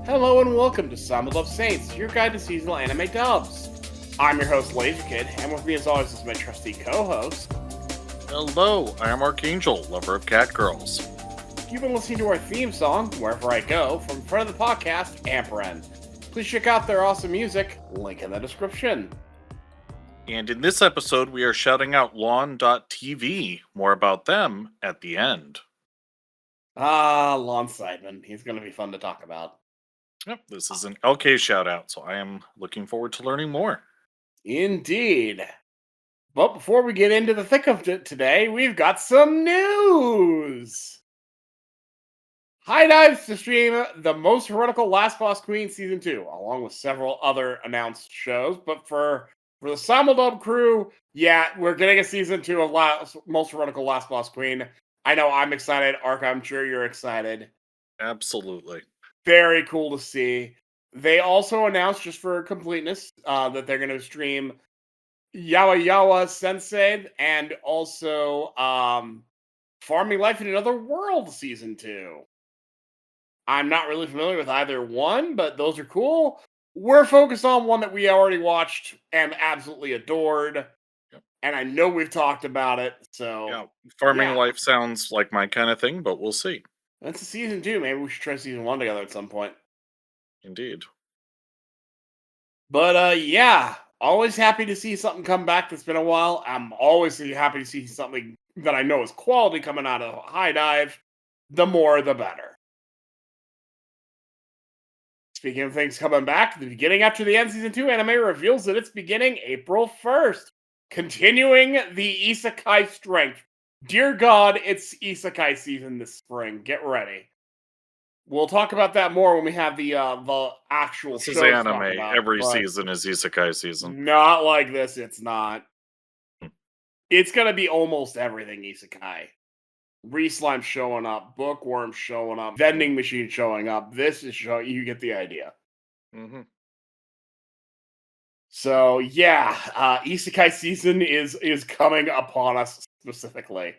Hello and welcome to Simuldub Saints, your guide to seasonal anime dubs. I'm your host, LaserKid, and with me as always is my trusty co-host. Hello, I am Archangel, lover of cat girls. You've been listening to our theme song, Wherever I Go, from front of the podcast, Ampren. Please check out their awesome music, link in the description. And in this episode, we are shouting out Lawn.tv. More about them at the end. Lon Seidman. He's going to be fun to talk about. Yep, this is an LK shout out, so I am looking forward to learning more. Indeed. But before we get into the thick of it today, we've got some news! HIDIVE to stream The Most Heretical Last Boss Queen Season 2, along with several other announced shows. But for the Simuldub crew, yeah, we're getting a Season 2 of Most Heretical Last Boss Queen. I know I'm excited. Ark, I'm sure you're excited. Absolutely. Very cool to see. They also announced, just for completeness, that they're going to stream Yawa Yawa Sensei and also Farming Life in Another World Season 2. I'm not really familiar with either one, but those are cool. We're focused on one that we already watched and absolutely adored. Yep. And I know we've talked about it, so... Yeah, Farming Life sounds like my kind of thing, but we'll see. That's a Season 2. Maybe we should try Season 1 together at some point. Indeed. But, yeah. Always happy to see something come back that's been a while. I'm always happy to see something that I know is quality coming out of HIDIVE. The more, the better. Speaking of things coming back, the beginning after the end Season 2 anime reveals that it's beginning April 1st. Continuing the isekai strength. Dear God, it's isekai season this spring. Get ready. We'll talk about that more when we have the actual This show. is anime. Every season is isekai season. Not like this, it's not. It's gonna be almost everything isekai. Re-slime showing up, bookworm showing up, vending machine showing up. This is you get the idea. Mm-hmm. So yeah, isekai season is coming upon us specifically.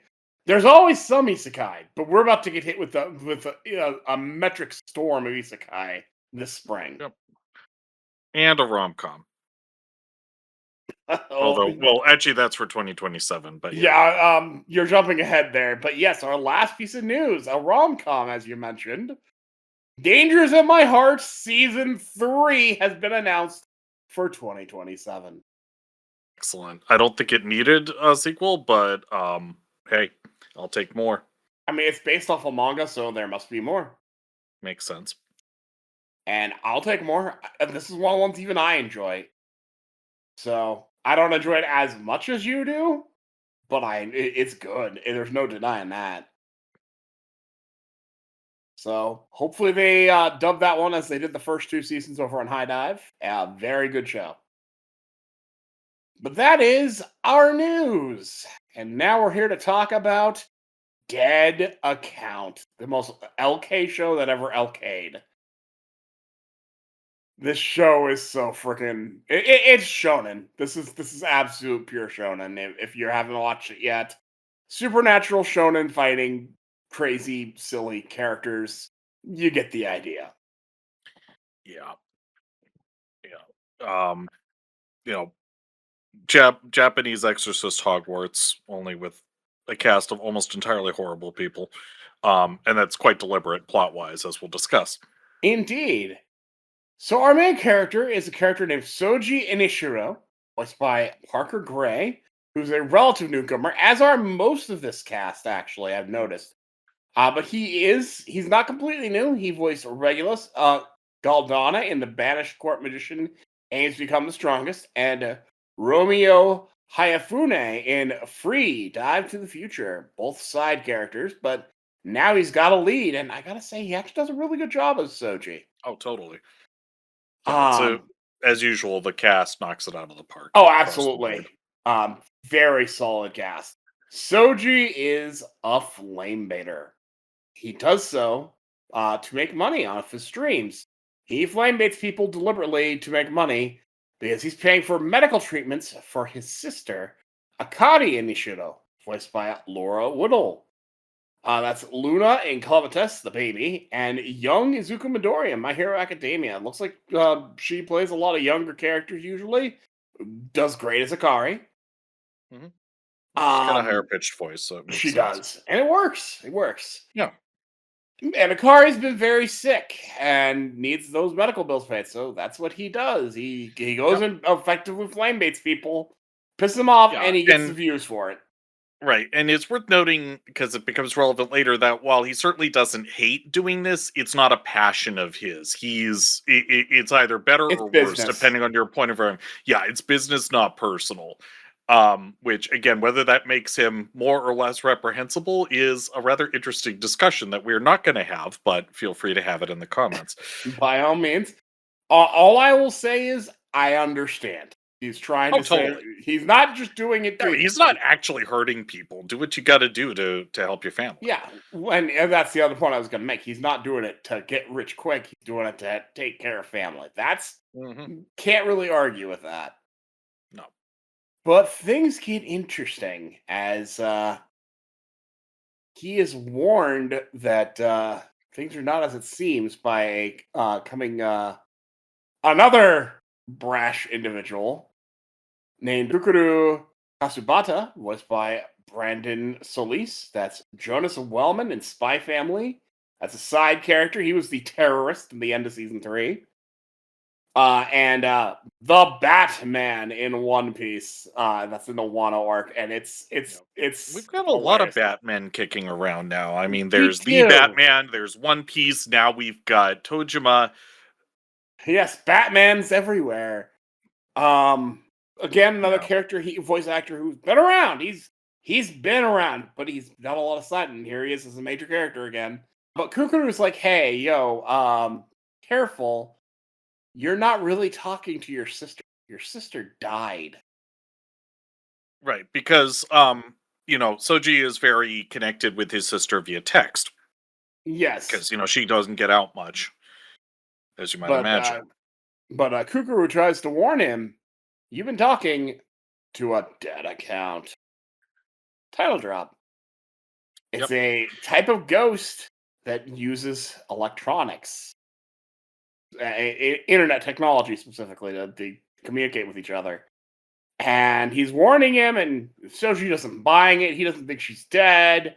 There's always some isekai, but we're about to get hit with a metric storm of isekai this spring. Yep. And a rom-com. Although, well, actually, that's for 2027. But yeah, you're jumping ahead there. But yes, our last piece of news, a rom-com, as you mentioned, Dangers in My Heart Season 3 has been announced for 2027. Excellent. I don't think it needed a sequel, but hey, I'll take more. I mean, it's based off a manga, so there must be more. Makes sense. And I'll take more. This is one of the ones even I enjoy. So I don't enjoy it as much as you do, but it's good. There's no denying that. So hopefully they dub that one as they did the first 2 seasons over on HIDIVE. Very good show. But that is our news. And now we're here to talk about Dead Account, the most LK show that ever LK'd. This show is so freaking... It's shonen. This is absolute pure shonen. If you haven't watched it yet. Supernatural shonen fighting crazy, silly characters. You get the idea. Yeah. Japanese Exorcist Hogwarts, only with a cast of almost entirely horrible people. And that's quite deliberate plot-wise, as we'll discuss. Indeed. So our main character is a character named Soji Inishiro, voiced by Parker Gray, who's a relative newcomer, as are most of this cast, actually, I've noticed. But he's not completely new. He voiced Regulus, Galdana in The Banished Court Magician Aims to Become the Strongest, and Romeo Hayafune in Free, Dive to the Future. Both side characters, but now he's got a lead, and I gotta say, he actually does a really good job as Soji. Oh, totally. So, as usual, the cast knocks it out of the park. Oh, absolutely. Very solid cast. Soji is a flame baiter. He does so to make money off his streams. He flame baits people deliberately to make money because he's paying for medical treatments for his sister, Akari Inishiro, voiced by Laura Woodall. That's Luna in Clevitus, the baby, and young Izuku Midoriya in My Hero Academia. It looks like she plays a lot of younger characters usually. Does great as Akari. Mhm. She's got a higher Um, pitched voice, so it she makes sense. does, and it works. It works. Yeah. And Akari's been very sick and needs those medical bills paid, so that's what he does. He goes Yep. and effectively flame baits people, pisses them off, Yeah. and he gets the And views for it. right. And it's worth noting, because it becomes relevant later, that while he certainly doesn't hate doing this, it's not a passion of his. It's either better It's or worse, business. depending on your point of view. Yeah, it's business, not personal. Which again, whether that makes him more or less reprehensible is a rather interesting discussion that we're not going to have, but feel free to have it in the comments. By all means. All I will say is I understand. He's trying Oh, to say totally. he's not just doing it No, to he's not actually hurting people. Do what you got to do to help your family. yeah, and that's the other point I was going to make. He's not doing it to get rich quick. He's doing it to take care of family. That's Hmm. can't really argue with that. No. But things get interesting as he is warned that things are not as it seems by coming another brash individual named Kukuru Kasubata, voiced by Brandon Solis. That's Jonas Wellman in Spy Family. That's a side character. He was the terrorist in the end of season 3. And the Batman in One Piece. That's in the Wano arc, and it's We've got a lot of hilarious. Batmen kicking around now. I mean, We there's the do. Batman, there's One Piece, now we've got Tojima. Yes, Batman's everywhere. Um, again, another Yeah. character, voice actor who's been around. He's been around, but he's done a lot of side, and here he is as a major character again. But Kukuru's like, hey, yo, careful. You're not really talking to your sister. Your sister died. Right, because Soji is very connected with his sister via text, Yes, because she doesn't get out much, as you might but imagine. Kukuru tries to warn him. You've been talking to a dead account. Title drop. It's Yep. a type of ghost that uses electronics, internet technology specifically, to communicate with each other. And he's warning him, and Soji doesn't buying it. He doesn't think she's dead.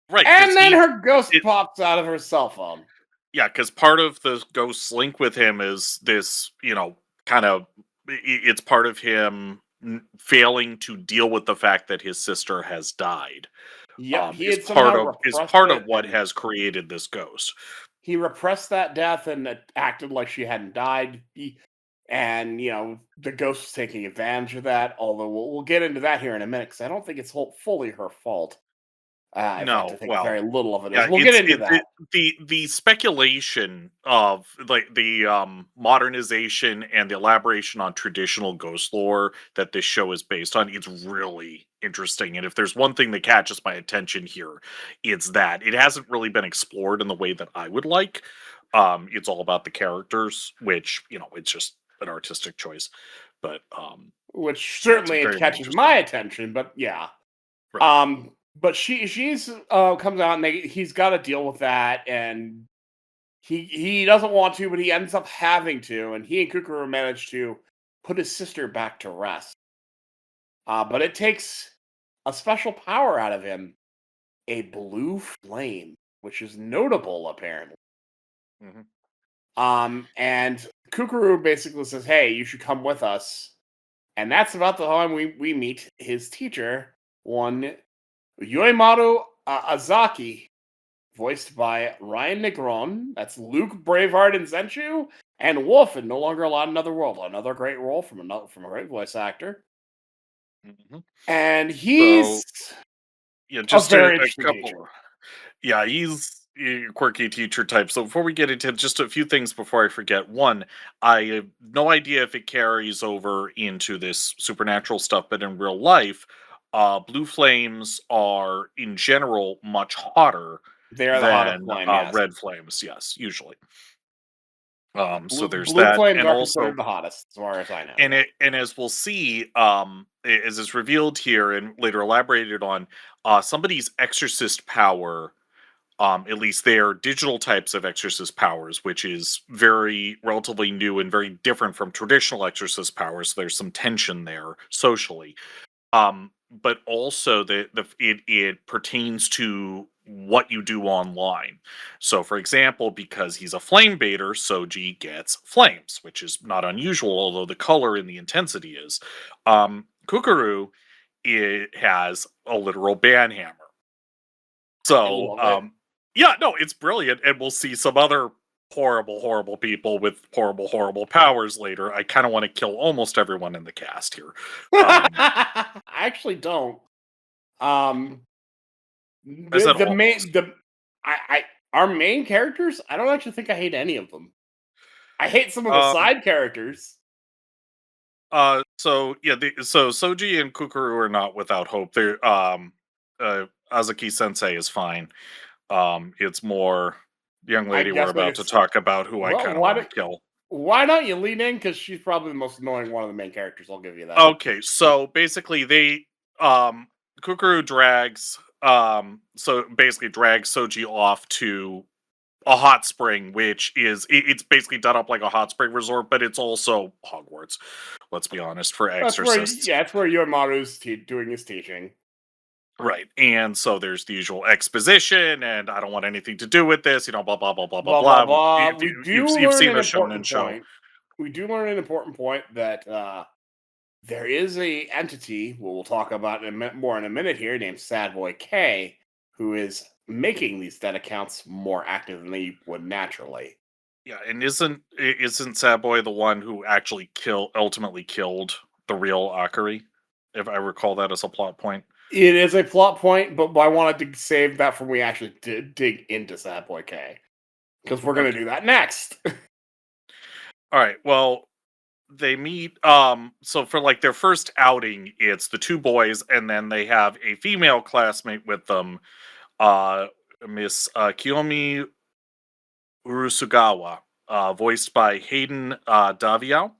Right, because And then her ghost pops out of her cell phone. yeah, because part of the ghost's link with him is this, kind of, it's part of him failing to deal with the fact that his sister has died. Yep, he Is had somehow repressed part of it, what and has created this ghost. he repressed that death and acted like she hadn't died. And the ghost is taking advantage of that. Although we'll get into that here in a minute, because I don't think it's fully her fault. In fact, I No, think well, very little of it is. yeah, We'll get into that. the speculation of like the modernization and the elaboration on traditional ghost lore that this show is based on. It's really interesting, and if there's one thing that catches my attention here, it's that it hasn't really been explored in the way that I would like. It's all about the characters, which it's just an artistic choice, but Which yeah, it's certainly it very very catches interesting. my attention, but yeah. Right. But she's comes out, and he's got to deal with that, and he doesn't want to, but he ends up having to, and he and Kukuru manage to put his sister back to rest. But it takes a special power out of him, a blue flame, which is notable apparently. Hmm. And Kukuru basically says, "Hey, you should come with us." And that's about the time we meet his teacher, one Yoimaru Azaki, voiced by Ryan Negron. That's Luke Braveheart and Zenshu, and Wolf in No Longer Allowed in Another World. Another great role from a great voice actor. Hmm. And So he's yeah, a just very a interesting teacher. couple. Yeah, he's a quirky teacher type. So before we get into just a few things before I forget. One, I have no idea if it carries over into this supernatural stuff, but in real life, blue flames are in general much hotter They are the hottest than flame, yes. red flames. Yes, usually. So there's Blue that, flames and are also considered the hottest, as far as I know. and as we'll see, as is revealed here and later elaborated on, somebody's exorcist power, at least their digital types of exorcist powers, which is very relatively new and very different from traditional exorcist powers. There's some tension there socially. But also it pertains to what you do online. So, for example, because he's a flame baiter, Soji gets flames, which is not unusual, although the color and the intensity is. Kukuru, it has a literal banhammer. I So, love it. yeah, no, it's brilliant, and we'll see some other horrible, horrible people with horrible, horrible powers later. I kind of want to kill almost everyone in the cast here. I actually don't. Um, I said the almost. main the I our main characters. I don't actually think I hate any of them. I hate some of the Um, side characters. so yeah, so Soji and Kukuru are not without hope. They're Azuki Sensei is fine. It's more the young I lady we're guess about to it's talk about who I well. kind of want to kill. Why don't you lean in? Because she's probably the most annoying one of the main characters. I'll give you that. Okay, so basically they Kukuru drags so basically drags Soji off to a hot spring, which is it's basically done up like a hot spring resort, but it's also Hogwarts. Let's be honest, for exorcists. That's where Yomaru's doing his teaching. Right. And so there's the usual exposition, and I don't want anything to do with this, blah, blah, blah, blah, blah, Blah blah blah. blah. We do You've learn seen an the shonen important show. point. We do learn an important point that there is a entity we'll talk about more in a minute here named Sad Boy K, who is making these dead accounts more active than they would naturally. Yeah, and isn't Sad Boy the one who actually ultimately killed the real Akari? If I recall that as a plot point. It is a plot point, but I wanted to save that for when we actually dig into Sad Boy K, because we're going to Okay. do that next. All right. Well, they meet so for like their first outing, it's the two boys, and then they have a female classmate with them, uh Miss Kiyomi Urusugawa, voiced by Hayden Daviau,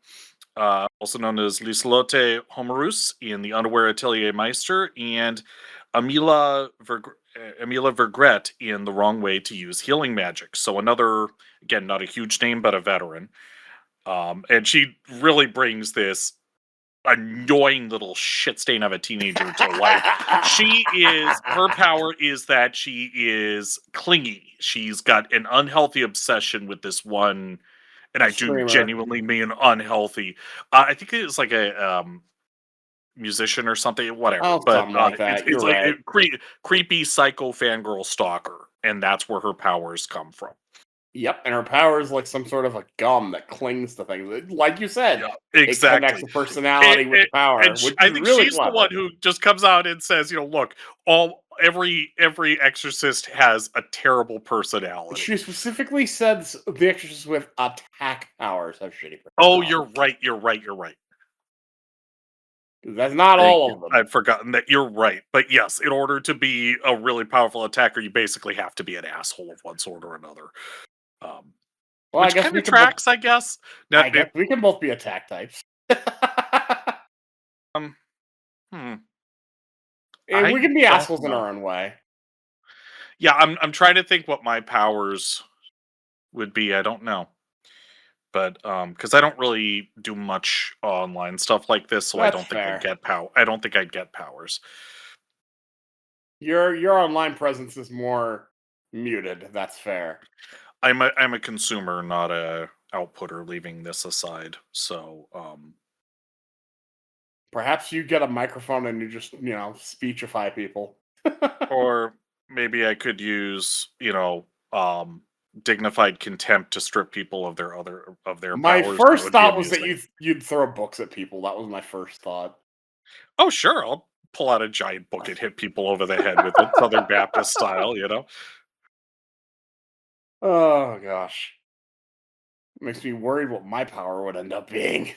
also known as Liselotte Homerus in The Underwear Atelier Meister, and Amila Vergret in The Wrong Way to Use Healing Magic. So another, again, not a huge name, but a veteran. And she really brings this annoying little shit stain of a teenager to life. Her power is that she is clingy. She's got an unhealthy obsession with this one, and I do Streamer. genuinely mean unhealthy. I think it's like a musician or something, whatever. Oh, But something like that. it's You're like right. creepy psycho fangirl stalker, and that's where her powers come from. Yep, and her power is like some sort of a gum that clings to things. Like you said, Yeah, it connects exactly. the personality with the power, which I is think really she's the one clever. who just comes out and says, look, every exorcist has a terrible personality. She specifically says the exorcists with attack powers have shitty Oh, personality. you're right. That's not Thank all you. of them. I'd forgotten that. You're right. But yes, in order to be a really powerful attacker, you basically have to be an asshole of one sort or another. Well, I Which guess kind we of can both. tracks, I guess. I guess we can both be attack types. Um, hmm. And we I can be don't assholes in know. our own way. Yeah, I'm trying to think what my powers would be. I don't know. But because I don't really do much online stuff like this, so I That's don't think fair. I don't think I'd get powers. Your online presence is more muted. That's fair. I'm a consumer, not a outputter. Leaving this aside, so Perhaps you get a microphone and you just speechify people. or maybe I could use dignified contempt to strip people of their My powers. That first would be thought was that amusing. you'd throw books at people. That was my first thought. Oh sure, I'll pull out a giant book and hit people over the head with it, Southern Baptist style. Oh gosh, makes me worried what my power would end up being.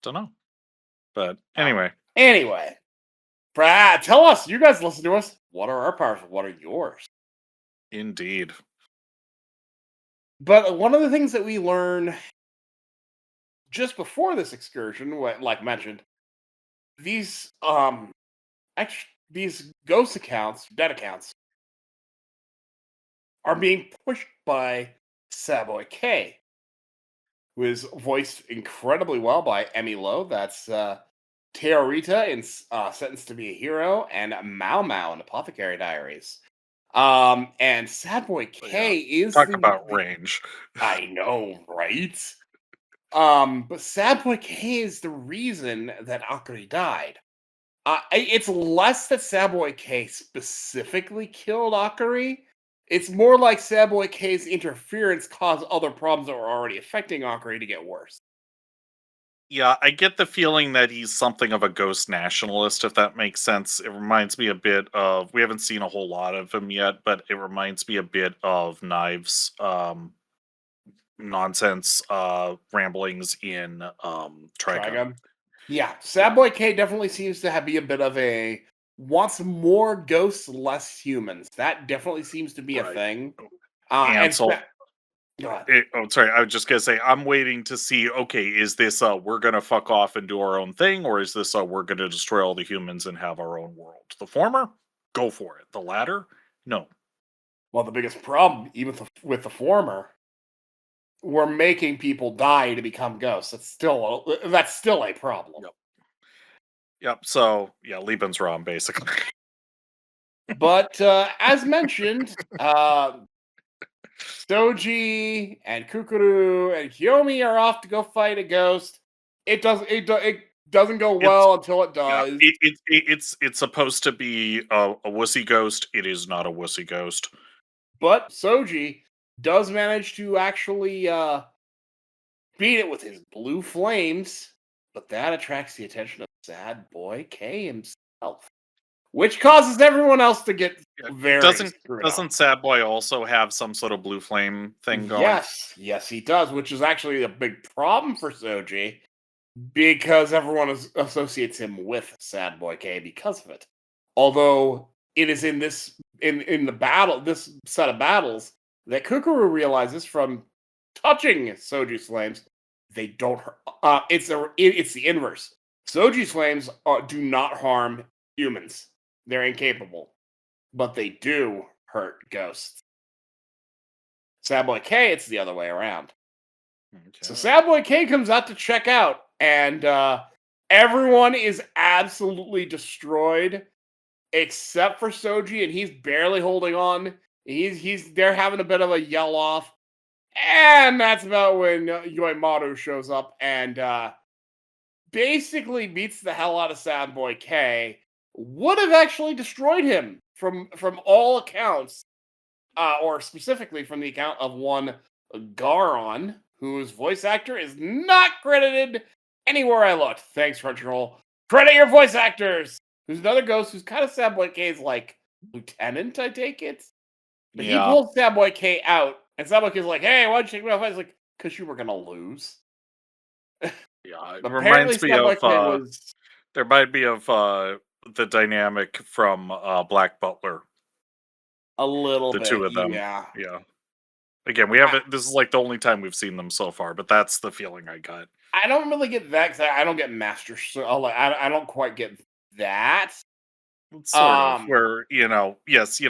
Don't know, but Oh. anyway. Anyway, Brad, tell us. You guys listen to us. What are our powers? What are yours? Indeed. But one of the things that we learn just before this excursion, like mentioned, these these ghost accounts, dead accounts, are being pushed by Saboy K, who is voiced incredibly well by Emmy Lowe. That's Teorita in Sentenced to Be a Hero, and Mao Mao in Apothecary Diaries. And Sad Boy Yeah. K is Talk about range. I know, right? But Sad Boy K is the reason that Akari died. It's less that Sad Boy K specifically killed Akari. It's more like Sad Boy K's interference caused other problems that were already affecting Akari to get worse. Yeah, I get the feeling that he's something of a ghost nationalist, if that makes sense. It reminds me a bit of, we haven't seen a whole lot of him yet, but it reminds me a bit of Knives nonsense ramblings in Trigun. Trigun. Yeah, Sad Yeah, Boy K definitely seems to be a bit of a wants more ghosts, less humans. That definitely seems to be a right. thing. And so Go ahead. sorry, I was just gonna say I'm waiting to see, okay, is this we're gonna fuck off and do our own thing, or is this we're gonna destroy all the humans and have our own world? The former, go for it. The latter, no. Well, the biggest problem, even with the former, we're making people die to become ghosts. That's still a problem. Yep. Yep. So yeah, Lieben's wrong, basically. But as mentioned, Soji and Kukuru and Kiyomi are off to go fight a ghost. It doesn't go It's well until it yeah, does. it's supposed to be a wussy ghost. It is not a wussy ghost. But Soji does manage to actually beat it with his blue flames. But that attracts the attention of Sad Boy K himself, which causes everyone else to get Yeah, very screwed up. doesn't Sad Boy also have some sort of blue flame thing going? Yes, he does, which is actually a big problem for Soji because everyone associates him with Sad Boy K because of it. Although it is in the battle, this set of battles, that Kukuru realizes from touching Soji's flames, they don't. It's the inverse. Soji's flames do not harm humans; they're incapable, but they do hurt ghosts. Sad Boy K, it's the other way around. So Okay. Sad Boy K comes out to check out, and everyone is absolutely destroyed except for Soji, and he's barely holding on. They're having a bit of a yell off, and that's about when Yoimaru shows up and basically beats the hell out of Sad Boy K. Would have actually destroyed him from all accounts, or specifically from the account of one Garon, whose voice actor is not credited anywhere I looked. Thanks, Crunchyroll. Credit your voice actors! Who's another ghost who's kind of Sad Boy K's like lieutenant, I take it. But he Yeah. pulls Sad Boy K out, and Sad Boy K's like, "Hey, why'd you take me off?" He's like, "Cause you were gonna lose." Yeah. It Apparently, reminds me Sad Boy of K was there might be of the dynamic from Black Butler. a little The two bit, of them. yeah. Yeah. Again, we haven't. This is like the only time we've seen them so far, but that's the feeling I got. I don't really get that because I don't get Master. So like, I don't quite get that. Sort of. Where yes,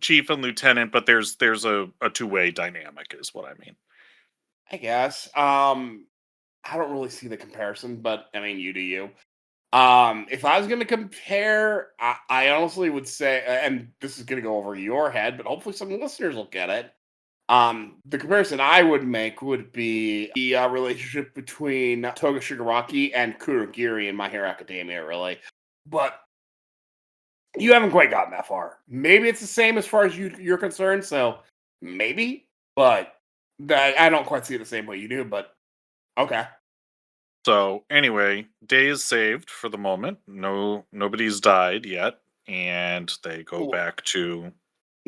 chief and lieutenant, but there's a two-way dynamic, is what I mean. I guess. I don't really see the comparison, but I mean, you do you. If I was going to compare, I honestly would say, and this is going to go over your head, but hopefully some listeners will get it. The comparison I would make would be the relationship between Toga Shigaraki and Kurogiri in My Hero Academia, really. But you haven't quite gotten that far. Maybe it's the same as far as you're concerned, so maybe, but I don't quite see it the same way you do, but okay. So anyway, day is saved for the moment. Nobody's died yet, and they go Cool. back to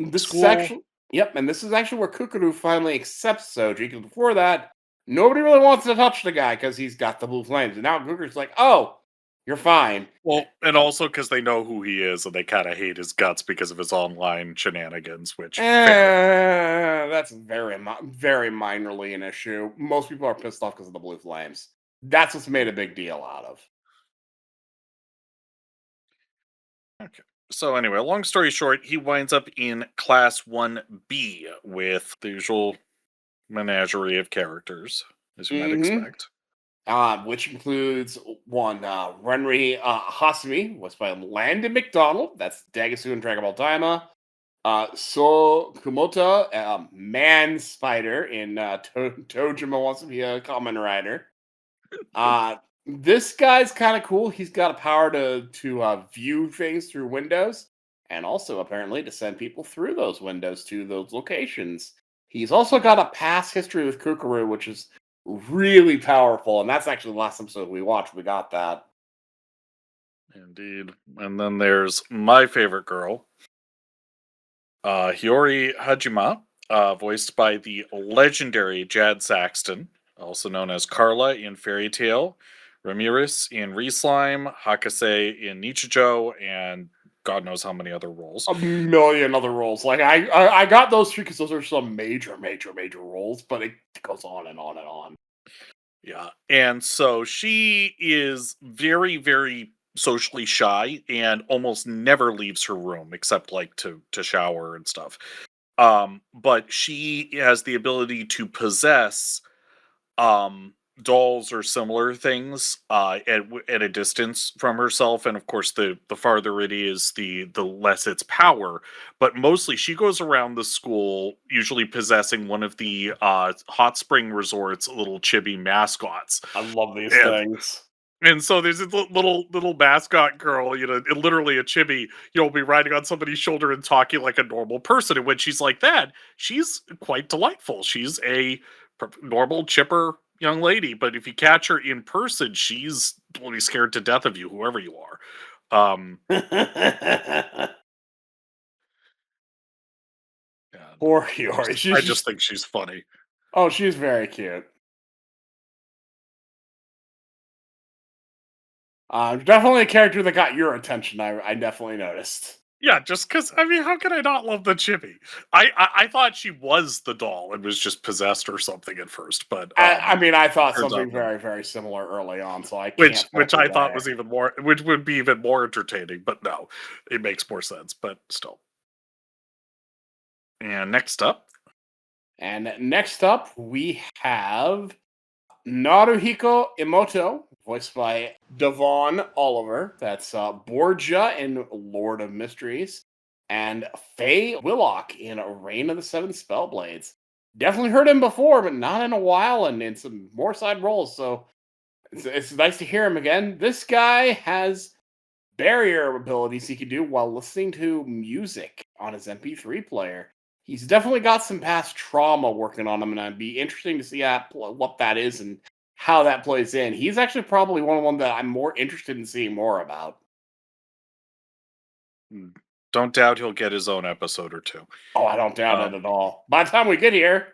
This is school. actually, yep, and this is actually where Kukuru finally accepts Soji, because before that, nobody really wants to touch the guy because he's got the blue flames. And now Kukuru's like, oh, You're fine. Well, and also because they know who he is and they kind of hate his guts because of his online shenanigans, which fair. That's very minorly an issue. Most people are pissed off because of the Blue Flames. That's what's made a big deal out of. Okay. So anyway, long story short, he winds up in Class 1B with the usual menagerie of characters, as you might Mm-hmm. expect. Which includes one Renri Hasumi, was by Landon McDonald. That's Dagasu and Dragon Ball Daima. So Kumota, Man Spider in Tojima wants to be a Kamen Rider. This guy's kind of cool. He's got a power to view things through windows, and also apparently to send people through those windows to those locations. He's also got a past history with Kukuru, which is really powerful, and that's actually the last episode we watched. We got that. Indeed. And then there's my favorite girl, Hiyori Hajima, voiced by the legendary Jad Saxton, also known as Carla in Fairy Tale, Ramirez in Reslime, Hakase in Nichijou, and God knows how many other roles. A million other roles. Like I got those three because those are some major roles, but it goes on and on and on. Yeah. And so she is very, very socially shy and almost never leaves her room except like to shower and stuff. But she has the ability to possess dolls or similar things at a distance from herself, and of course the farther it is, the less its power. But mostly she goes around the school usually possessing one of the hot spring resorts little chibi mascots. I love these and things. and so there's this little mascot girl, literally a chibi, will be riding on somebody's shoulder and talking like a normal person. And when she's like that, she's quite delightful. She's a normal, chipper young lady. But if you catch her in person, she's totally scared to death of you, whoever you are. And Poor Hiyori. I She's just just think she's funny. she's very cute. Definitely a character that got your attention. I definitely noticed. Yeah, just because, I mean, how can I not love the chibi? I thought she was the doll and was just possessed or something at first, but I mean, I thought turns something out no. very similar early on, so I Which can't fault which her I thought there. was even more, which would be even more entertaining, but no, it makes more sense, but still. And next up, And next up, we have Naruhiko Emoto, voiced by Devon Oliver. That's Borgia in Lord of Mysteries, and Faye Willock in Reign of the Seven Spellblades. Definitely heard him before, but not in a while, and in some more side roles. So it's nice to hear him again. This guy has barrier abilities he can do while listening to music on his MP3 player. He's definitely got some past trauma working on him, and it'd be interesting to see what that is and how that plays in. He's actually probably one that I'm more interested in seeing more about. don't doubt he'll get his own episode or two. Oh, I don't doubt it Um, at all. By the time we get here,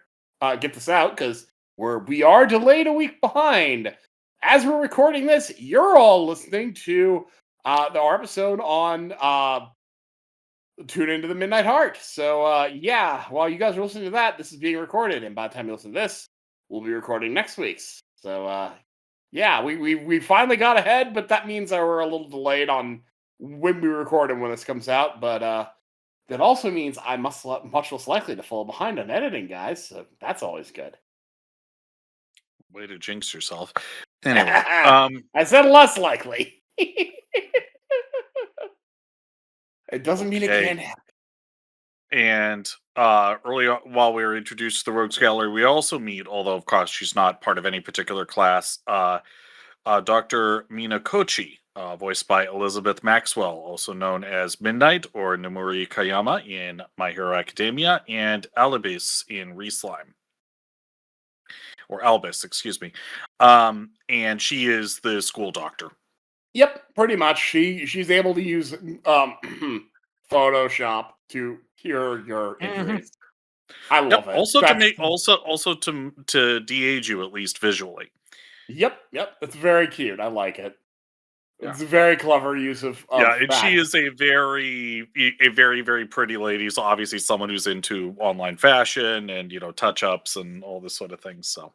get this out because we are delayed a week behind. As we're recording this, you're all listening to our episode on tune into the Midnight Heart. So yeah, while you guys are listening to that, this is being recorded, and by the time you listen to this, we'll be recording next week's. So yeah, we finally got ahead, but that means that we're a little delayed on when we record and when this comes out. But that also means I'm much less likely to fall behind on editing, guys. So that's always good. way to jinx yourself. Anyway, I said less likely. It doesn't mean it okay. can't happen. And early on, while we were introduced to the Rogues Gallery, we also meet, although of course she's not part of any particular class, Dr. Mina Kochi, voiced by Elizabeth Maxwell, also known as Midnight or Nomuri Kayama in My Hero Academia, and Albus in Reslime. Or Albus, excuse me. And she is the school doctor. Yep, pretty much. She's able to use Photoshop to cure your injuries. I Yep. love it. Also to That's make also to de-age you at least visually. yep. That's very cute. I like it. Yeah. It's a very clever use of Yeah, and that. she is a very, very pretty lady, so obviously someone who's into online fashion and, touch-ups and all this sort of thing, so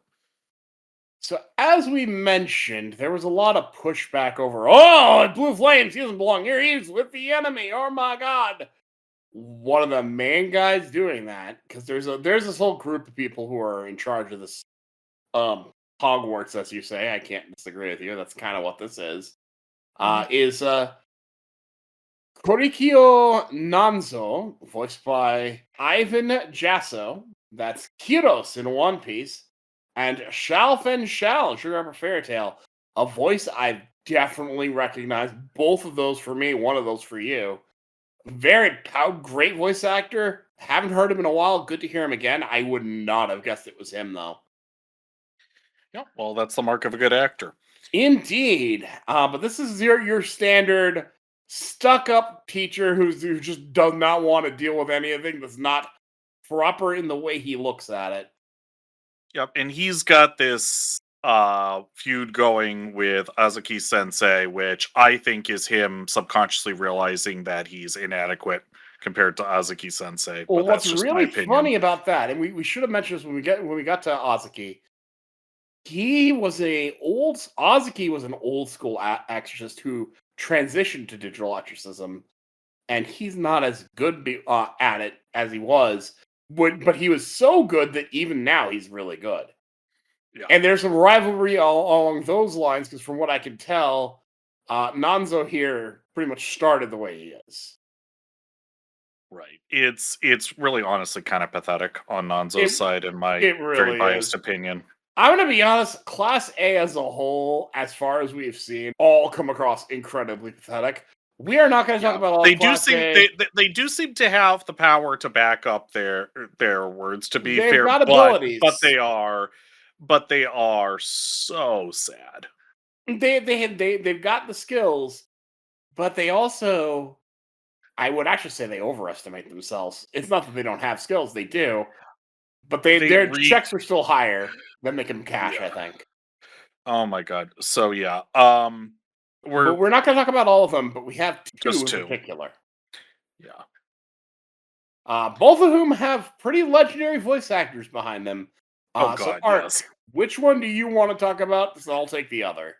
So, as we mentioned, there was a lot of pushback over, oh, Blue Flames, he doesn't belong here. He's with the enemy. Oh my god. One of the main guys doing that, because there's this whole group of people who are in charge of this Hogwarts, as you say. I can't disagree with you. That's kind of what this mhm. is Korikyo Nanzo, voiced by Ivan Jasso. That's Kiros in One Piece. And Shao Fen Shao in Sugar Apple Fairy Tale. A voice I definitely recognize. Both of those for me, one of those for you. Great voice actor. Haven't heard him in a while. Good to hear him again. I would not have guessed it was him, though. Yeah, well, that's the mark of a good actor. Indeed, but this is your standard stuck-up teacher who just does not want to deal with anything that's not proper in the way he looks at it. Yep, and he's got this feud going with Azuki Sensei, which I think is him subconsciously realizing that he's inadequate compared to Azuki Sensei, Well, but what's that's just my really opinion. funny about that, and we should have mentioned this when we got to Azuki. Azuki was an old school exorcist who transitioned to digital exorcism, and he's not as good at it as he was. But he was so good that even now he's really good. Yeah, And there's some rivalry along those lines because, from what I can tell, Nanzo here pretty much started the way he is. right. It's really honestly kind of pathetic on Nanzo's It side, in my it very really biased is. opinion. I'm gonna be honest. Class A as a whole, as far as we've seen, all come across incredibly pathetic. We are not going to talk Yeah, about all they of do Class seem A. they do seem to have the power to back up their words. To be They've fair, got but abilities. they are so sad. They've got the skills, but they also, I would actually say, they overestimate themselves. It's not that they don't have skills; they do, but They their re checks are still higher than they can cash. I Yeah. think. Oh my god. So yeah, But we're we're not going to talk about all of them. But we have two just in 2. particular, Yeah. both of whom have pretty legendary voice actors behind them. Oh So, god, Ark, yes. which one do you want to talk about? So I'll take the other.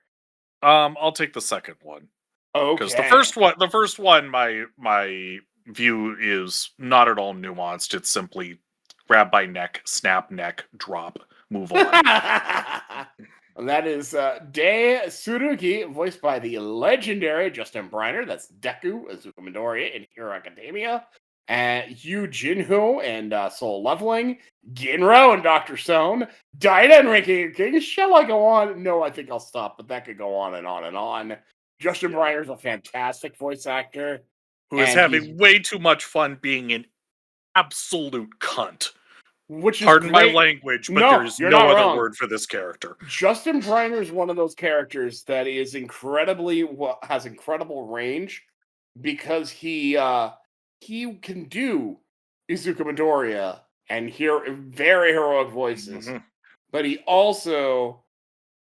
I'll take the second one because Okay. the first one, my view is not at all nuanced. It's simply grab by neck, snap neck, drop, move on. That is Dei Tsurugi, voiced by the legendary Justin Briner. That's Deku, Azuka Midoriya in Hero Academia. And Yu Jinho and Soul Leveling. Ginro and Dr. Stone. Daida and Ranking of Kings. Shall I go on? No, I think I'll stop, but that could go on and on and on. Justin Yeah. Briner's a fantastic voice actor. Who is And he's, having way too much fun being an absolute cunt. which is Pardon my great. language, but there No, is you're no not other wrong. word for this character. Justin Briner is one of those characters that is has incredible range because he can do Izuku Midoriya and hear very heroic voices, Mhm. but he also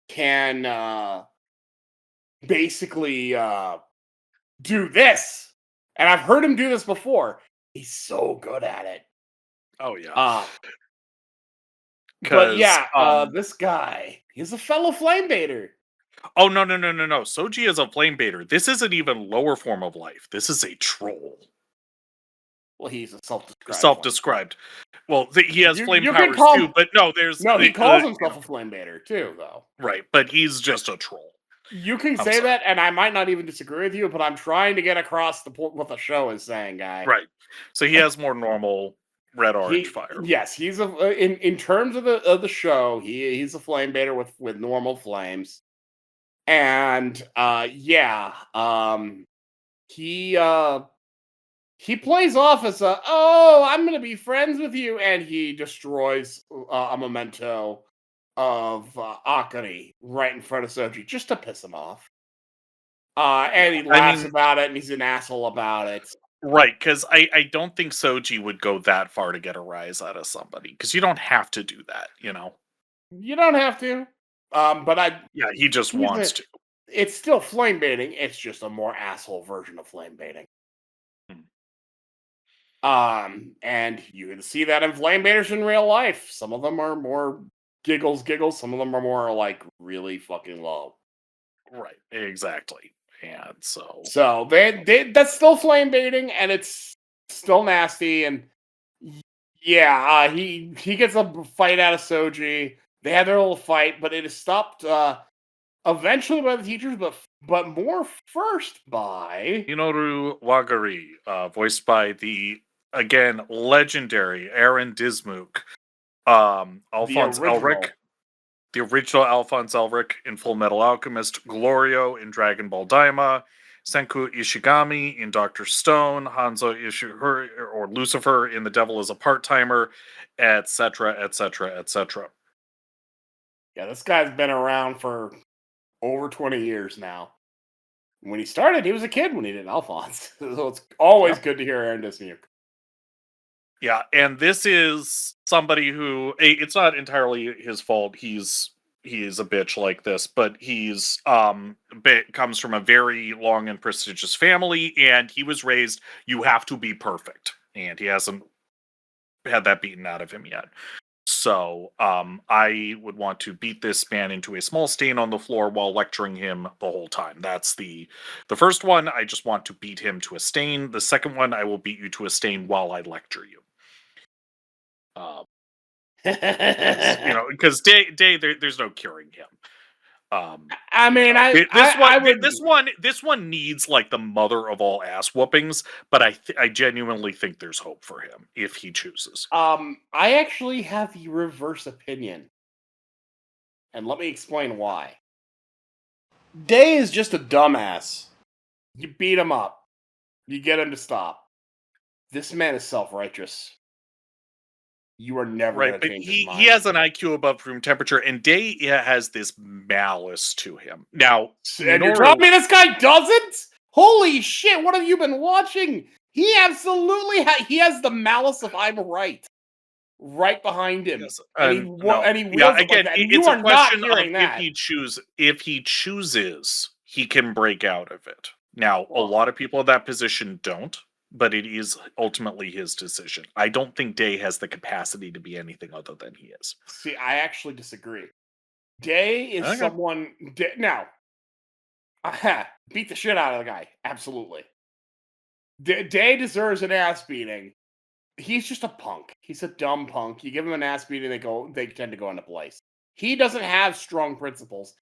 can basically do this. And I've heard him do this before. He's so good at it. Oh yeah, Uh but because yeah, this guy, he's a fellow flame baiter. oh no no no no no, Soji is a flame baiter. This is an even lower form of life. This is a troll, Well, he's a self-described flame. self-described. Well, he has flame You can powers call too, him. but no, there's No, he calls himself a flame baiter too, though. right, but he's just a troll. You can I'm say sorry. that, and I might not even disagree with you, but I'm trying to get across the point what the show is saying, guy. Right. So he has more normal red orange fire. Yes, he's in terms of the show, he's a flame baiter with normal flames, and yeah, he he plays off as I'm gonna be friends with you, and he destroys a memento of Akari right in front of Soji just to piss him off. Yeah. And he I laughs mean, about it, and he's an asshole about it. right, because I don't think Soji would go that far to get a rise out of somebody, because you don't have to do that, you know? You don't have to, but I Yeah, he just he's wants a to. it's still flame baiting. It's just a more asshole version of flame baiting. Hmm. And you can see that in flame baiters in real life. Some of them are more giggles. Some of them are more like really fucking low. Right, exactly. And so, So they that's still flame baiting, and it's still nasty. And yeah, he gets a fight out of Soji. They had their little fight, but it is stopped eventually by the teachers, but more first by Minoru Wagari, voiced by the again legendary Aaron Dismuke, the Alphonse Elric, original. the original Alphonse Elric in Full Metal Alchemist, Glorio in Dragon Ball Daima, Senku Ishigami in Doctor Stone, Hanzo Ishihori or Lucifer in The Devil is a Part Timer, etc., etc., etc. Yeah, this guy's been around for over 20 years now. When he started, he was a kid when he did Alphonse. So it's always Yeah. good to hear Aaron Dismuke. Yeah, and this is somebody who it's not entirely his fault. He's a bitch like this, but he's comes from a very long and prestigious family, and he was raised you have to be perfect, and he hasn't had that beaten out of him yet. So I would want to beat this man into a small stain on the floor while lecturing him the whole time. That's the first one. I just want to beat him to a stain. The second one, I will beat you to a stain while I lecture you. Because there's no curing him. I mean, This one needs like the mother of all ass whoopings, but I genuinely think there's hope for him if he chooses. I actually have the reverse opinion, and let me explain why. Day is just a dumbass. You beat him up, you get him to stop. This man is self-righteous. You are never Right, going to but change his he mind. has an IQ above room temperature, and Day has this malice to him. Now, And you're Minoru, telling me this guy doesn't? Holy shit! What have you been watching? He absolutely he has the malice of I'm right behind him, yes, and no, and he yeah. wields it like Again, that. And you it's a are not question of hearing that. if he chooses, he can break out of it. Now, a Well, lot of people in that position don't, but it is ultimately his decision. I don't think Day has the capacity to be anything other than he is. see, I actually disagree. Day is Okay. someone now. Aha, beat the shit out of the guy. Absolutely. Day deserves an ass beating. He's just a punk. He's a dumb punk. You give him an ass beating, they tend to go into place. He doesn't have strong principles,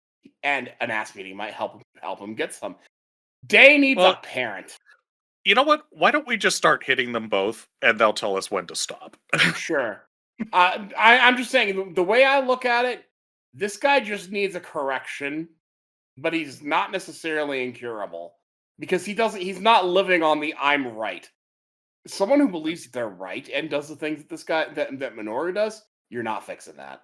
and an ass beating might help him get some. Day needs a Well, parent. you know what? Why don't we just start hitting them both, and they'll tell us when to stop. Sure. I'm just saying the way I look at it, this guy just needs a correction, but he's not necessarily incurable because he's not living on the I'm right. Someone who believes that they're right and does the things that this guy that Minoru does, you're not fixing that.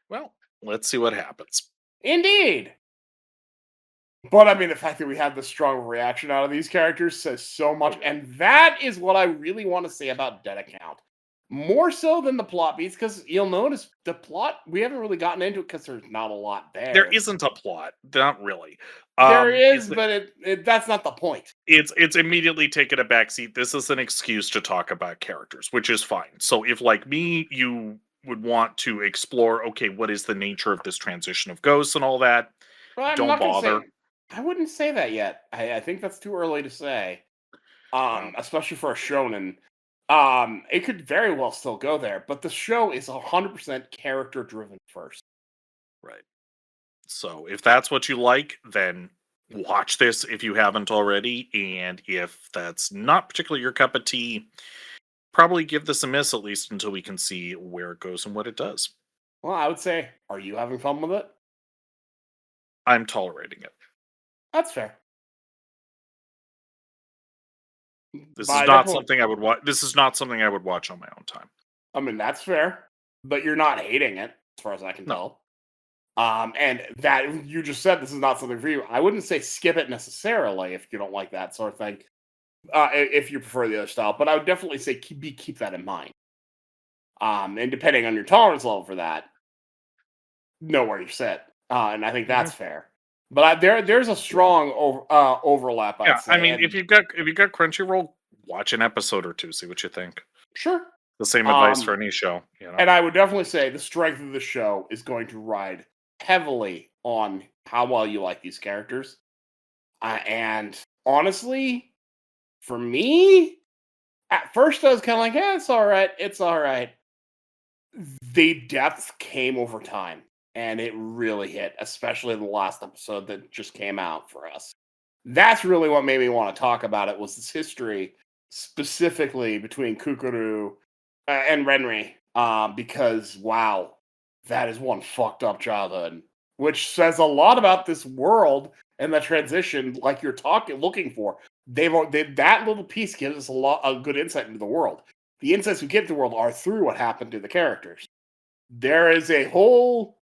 Well, let's see what happens. Indeed. But I mean, the fact that we have this strong reaction out of these characters says so Oh much, yeah. and that is what I really want to say about Dead Account. More so than the plot beats, because you'll notice the plot we haven't really gotten into it because there's not a lot There there. isn't a plot, not really. There It's is, but that's not the point. it's immediately taken a backseat. This is an excuse to talk about characters, which is fine. So if like me, you would want to explore, okay, what is the nature of this transition of ghosts and all that? But I'm Don't not gonna bother. say. I wouldn't say that yet. I think that's too early to say. Well, Especially for a shonen. It could very well still go there, but the show is 100% character driven first. right. So if that's what you like, then watch this if you haven't already. And if that's not particularly your cup of tea, probably give this a miss at least until we can see where it goes and what it does. Well, I would say, are you having fun with it? I'm tolerating it. That's fair. This But is I not definitely, something I would watch. This is not something I would watch on my own time. I mean, that's fair. But you're not hating it, as far as I can No. tell. And that you just said this is not something for you. I wouldn't say skip it necessarily if you don't like that sort of thing. If you prefer the other style, but I would definitely say keep that in mind. And depending on your tolerance level for that, know where you sit, and I think Mhm. that's fair. But there's a strong overlap, I'd Yeah, I say, mean, if and you've got Crunchyroll, watch an episode or two, see what you think. sure. The same advice for Um, any show, you know? and I would definitely say the strength of the show is going to ride heavily on how well you like these characters. And honestly, for me, at first I was kind of like, "Yeah, it's all right, it's all right." The depth came over time, and it really hit, especially the last episode that just came out for us. That's really what made me want to talk about it was this history, specifically between Kukuru and Renri, because wow, that is one fucked up childhood, which says a lot about this world and the transition, like you're looking for. That little piece gives us a good insight into the world. The insights we get to the world are through what happened to the characters. There is a whole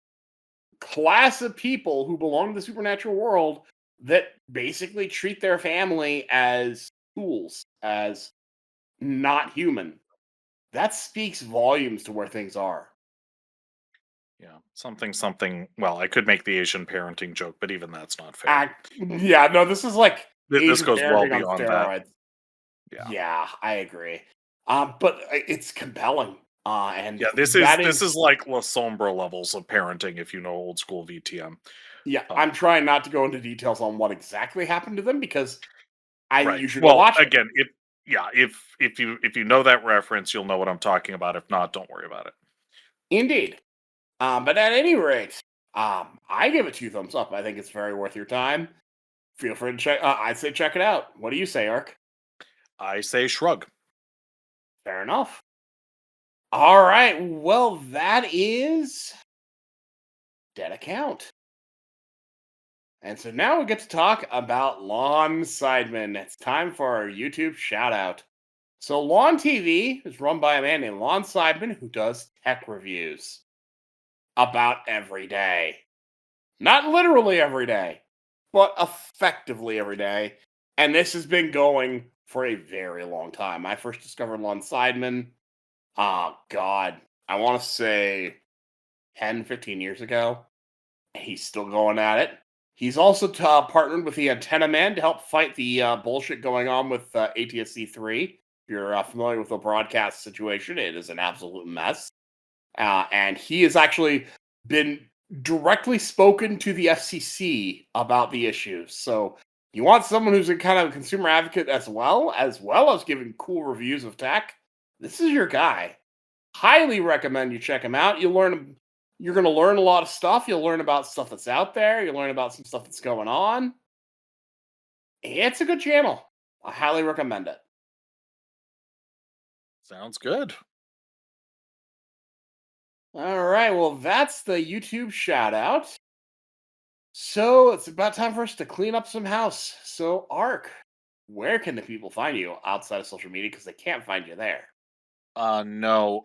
class of people who belong to the supernatural world that basically treat their family as tools, as not human. That speaks volumes to where things are. Yeah, something well, I could make the Asian parenting joke, but even that's not fair. Yeah, no, this is like This Asian goes well parenting on beyond that. steroids. Yeah. Yeah, I agree. But it's compelling. And Yeah, this is that this is is, like La Sombra levels of parenting if you know old school VTM. yeah, I'm Um, trying not to go into details on what exactly happened to them because right. you should go Well, watch it. again, if you know that reference, you'll know what I'm talking about. If not, don't worry about it. Indeed. But at any rate, I give it 2 thumbs up. I think it's very worth your time. Feel free to check. I'd say check it out. What do you say, Ark? I say shrug. Fair enough. All right. Well, that is Dead Account. And so now we get to talk about Lawn Sidemen. It's time for our YouTube shout out. So, Lawn TV is run by a man named Lon Sideman who does tech reviews about every day. Not literally every day, but effectively every day. And this has been going for a very long time. I first discovered Lon Sideman, oh God, I want to say 10, 15 years ago. He's still going at it. He's also partnered with the Antenna Man to help fight the bullshit going on with ATSC 3. If you're familiar with the broadcast situation, it is an absolute mess. And he has actually been directly spoken to the FCC about the issues. So you want someone who's a kind of consumer advocate as well as giving cool reviews of tech. This is your guy. Highly recommend you check him out. You're going to learn a lot of stuff. You'll learn about stuff that's out there. You'll learn about some stuff that's going on. It's a good channel. I highly recommend it. Sounds good. All right, well, that's the YouTube shout out. So it's about time for us to clean up some house. So, Ark, where can the people find you outside of social media? Because they can't find you there. No.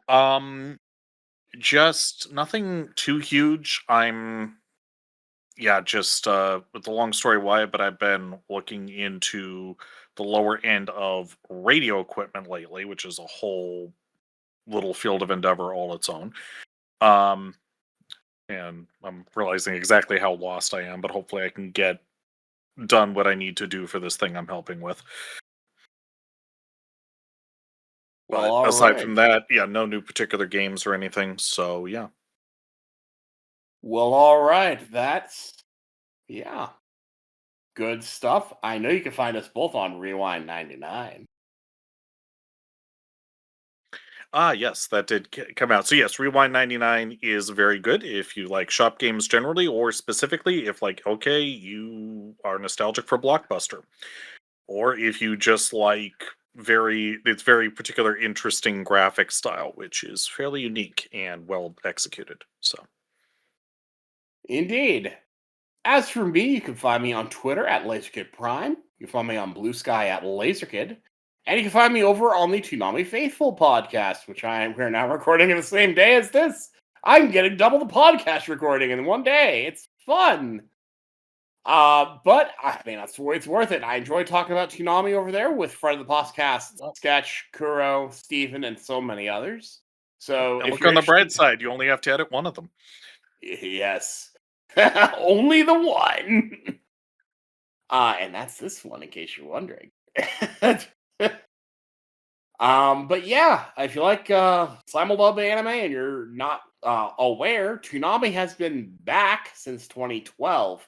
Just nothing too huge. Just with the long story why, but I've been looking into the lower end of radio equipment lately, which is a whole little field of endeavor all its own. Um, and I'm realizing exactly how lost I am, but hopefully I can get done what I need to do for this thing I'm helping with. Well, But all aside right. from that, yeah, no new particular games or anything. So yeah. Well, all right. Yeah, good stuff. I know you can find us both on Rewind 99. Ah, yes, that did come out. So yes, Rewind 99 is very good if you like shop games generally, or specifically if like okay, you are nostalgic for Blockbuster, or if you just like it's very particular interesting graphic style, which is fairly unique and well executed. So Indeed. As for me, you can find me on Twitter at LaserKidPrime. You can find me on Blue Sky at LaserKid. And you can find me over on the Toonami Faithful podcast, which we're now recording in the same day as this. I'm getting double the podcast recording in one day. It's fun. But I mean, it's worth it. I enjoy talking about Toonami over there with friend of the podcast, well, Sketch, Kuro, Steven, and so many others. So and if look you're on the interested, bright side, you only have to edit one of them. Yes. Only the one. And that's this one, in case you're wondering. But yeah, if you like Simuldub anime and you're not aware, Toonami has been back since 2012.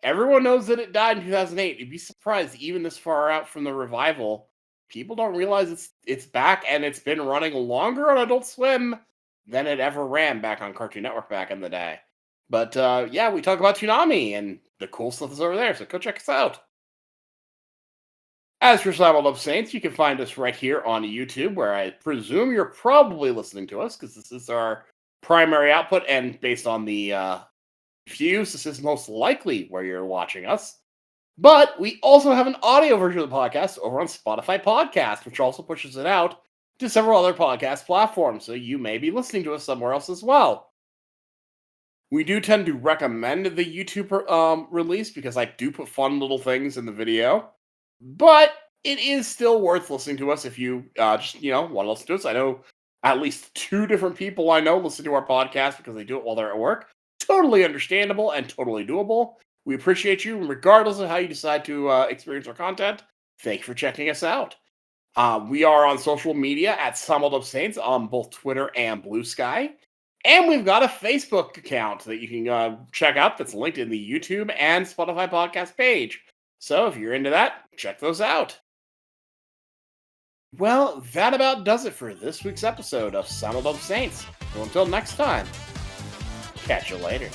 Everyone knows that it died in 2008. You'd be surprised, even this far out from the revival, people don't realize it's back, and it's been running longer on Adult Swim than it ever ran back on Cartoon Network back in the day. But yeah, we talk about Toonami and the cool stuff that's over there, so go check us out. As for Simuldub Saints, you can find us right here on YouTube, where I presume you're probably listening to us, because this is our primary output, and based on the views, this is most likely where you're watching us. But we also have an audio version of the podcast over on Spotify Podcast, which also pushes it out to several other podcast platforms, so you may be listening to us somewhere else as well. We do tend to recommend the YouTube release because I do put fun little things in the video. But it is still worth listening to us if you just, want to listen to us. I know at least 2 different people I know listen to our podcast because they do it while they're at work. Totally understandable and totally doable. We appreciate you, regardless of how you decide to experience our content. Thank you for checking us out. We are on social media at Simuldub Saints on both Twitter and Blue Sky. And we've got a Facebook account that you can check out that's linked in the YouTube and Spotify podcast page. So if you're into that, check those out. Well, that about does it for this week's episode of Simuldub Saints. So until next time, catch you later.